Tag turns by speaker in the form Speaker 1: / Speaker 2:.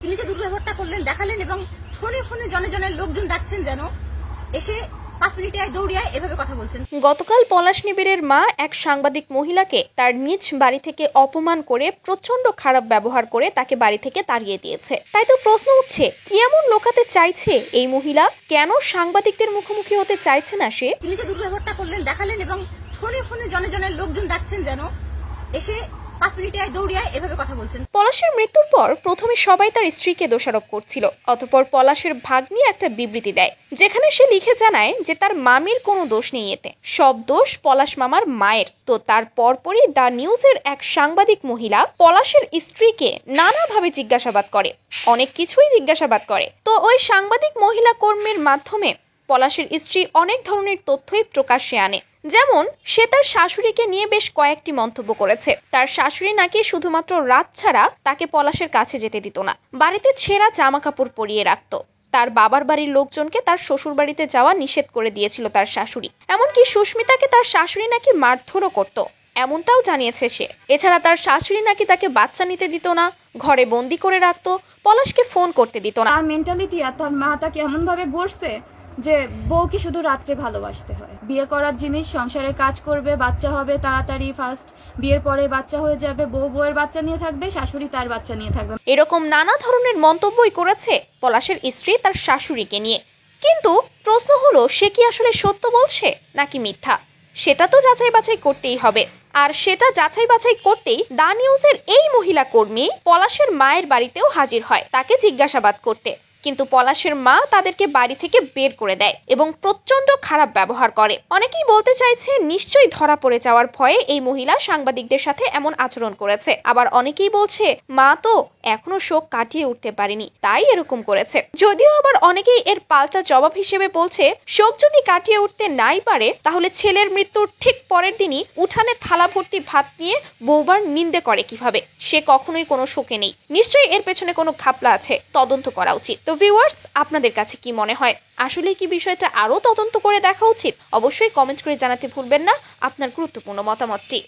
Speaker 1: তিনি যে দুর্ব্যবহারটা করলেন দেখালেন এবং ফোনে ফোনে জনে জনের লোকজন ডাকছেন যেন এসে 5 মিনিটে দৌড়িয়ায় এভাবে কথা বলছেন।
Speaker 2: গতকাল পলাশ নিবিড়ের মা এক সাংবাদিক মহিলাকে তার নিজ বাড়ি থেকে অপমান করে প্রচন্ড খারাপ ব্যবহার করে তাকে বাড়ি থেকে তাড়িয়ে দিয়েছে। তাই তো প্রশ্ন উঠছে, কি এমন লোকাতে চাইছে এই মহিলা? কেন সাংবাদিকদের মুখোমুখি হতে চাইছে না সে?
Speaker 1: তিনি যে দুর্ব্যবহারটা করলেন দেখালেন এবং ফোনে ফোনে জনে জনের লোকজন ডাকছেন যেন এসে 5 মিনিটে দৌড়িয়ায় এভাবে কথা বলছেন।
Speaker 2: পলাশের মৃত্যুর পর প্রথমে সবাই তার স্ত্রীকে দোষারোপ করছিল। অতঃপর পলাশের ভাগ্নি একটা বিবৃতি দেয়, যেখানে সে লিখে জানায় যে তার মামির কোনো দোষ নেই, এতে সব দোষ পলাশ মামার মায়ের। তো তার পরপরই দ্য নিউজের এক সাংবাদিক মহিলা পলাশের স্ত্রীকে নানাভাবে জিজ্ঞাসাবাদ করে, অনেক কিছুই জিজ্ঞাসাবাদ করে। তো ওই সাংবাদিক মহিলা কর্মীর মাধ্যমে পলাশের স্ত্রী অনেক ধরনের তথ্যই প্রকাশ্যে আনে। যেমন সে তার শাশুড়িকে নিয়ে বেশ কয়েকটি মন্তব্য করেছে। তার শাশুড়ি নাকি শুধুমাত্র রাত ছাড়া তাকে পলাশের কাছে যেতে দিত না, বাড়িতে ছেঁড়া জামা কাপড় পরিয়ে রাখত। তার বাবার বাড়ির লোকজনকে তার শ্বশুর বাড়িতে যাওয়া নিষেধ করে দিয়েছিল তার শাশুড়ি। এমনকি সুস্মিতাকে তার শাশুড়ি নাকি মারধরও করত, এমনটাও জানিয়েছে সে। এছাড়া তার শাশুড়ি নাকি তাকে বাচ্চা নিতে দিত না, ঘরে বন্দি করে রাখতো, পলাশকে ফোন করতে দিত না।
Speaker 3: তার মেন্টালিটি আর তার মা তাকে এমন ভাবে গড়ছে যে বউকে শুধু রাত্রে ভালোবাসতে হয়। বিয়ে করার জিনিস, সংসারের কাজ করবে, বাচ্চা হবে তাড়াতাড়ি, ফার্স্ট বিয়ের পরে বাচ্চা হয়ে যাবে, বউয়ের বাচ্চা নিয়ে থাকবে, শাশুড়ি তার বাচ্চা নিয়ে থাকবে।
Speaker 2: এরকম নানা ধরনের মন্তব্যই করেছে পলাশের স্ত্রী তার শাশুড়িকে নিয়ে। কিন্তু প্রশ্ন হলো, সে কি আসলে সত্য বলছে নাকি মিথ্যা? সেটা তো যাচাই বাছাই করতেই হবে। আর সেটা যাচাই বাছাই করতেই দ্য নিউজের এই মহিলা কর্মী পলাশের মায়ের বাড়িতেও হাজির হয় তাকে জিজ্ঞাসাবাদ করতে। কিন্তু পলাশের মা তাদেরকে বাড়ি থেকে বের করে দেয় এবং প্রচন্ড খারাপ ব্যবহার করে। অনেকেই বলতে চাইছে নিশ্চয়ই ধরা পড়ে যাওয়ার ভয়ে এই মহিলা সাংবাদিকদের সাথে এমন আচরণ করেছে। আবার অনেকেই বলছে মা তো এখনো শোক কাটিয়ে উঠতে পারেনি, তাই এরকম করেছে। যদিও আবার অনেকেই এর পাল্টা জবাব হিসেবে বলছে, শোক যদি কাটিয়ে উঠতে নাই পারে তাহলে ছেলের মৃত্যুর ঠিক পরের দিনই উঠানে থালা ভর্তি ভাত নিয়ে বউবার নিন্দে করে কিভাবে? সে কখনোই কোনো শোকে নেই, নিশ্চয়ই এর পেছনে কোনো ঘাপলা আছে, তদন্ত করা উচিত। তো ভিউয়ার্স, আপনাদের কাছে কি মনে হয়? আসলে কি বিষয়টা আরো তদন্ত করে দেখা উচিত? অবশ্যই কমেন্ট করে জানাতে ভুলবেন না আপনার গুরুত্বপূর্ণ মতামতটি।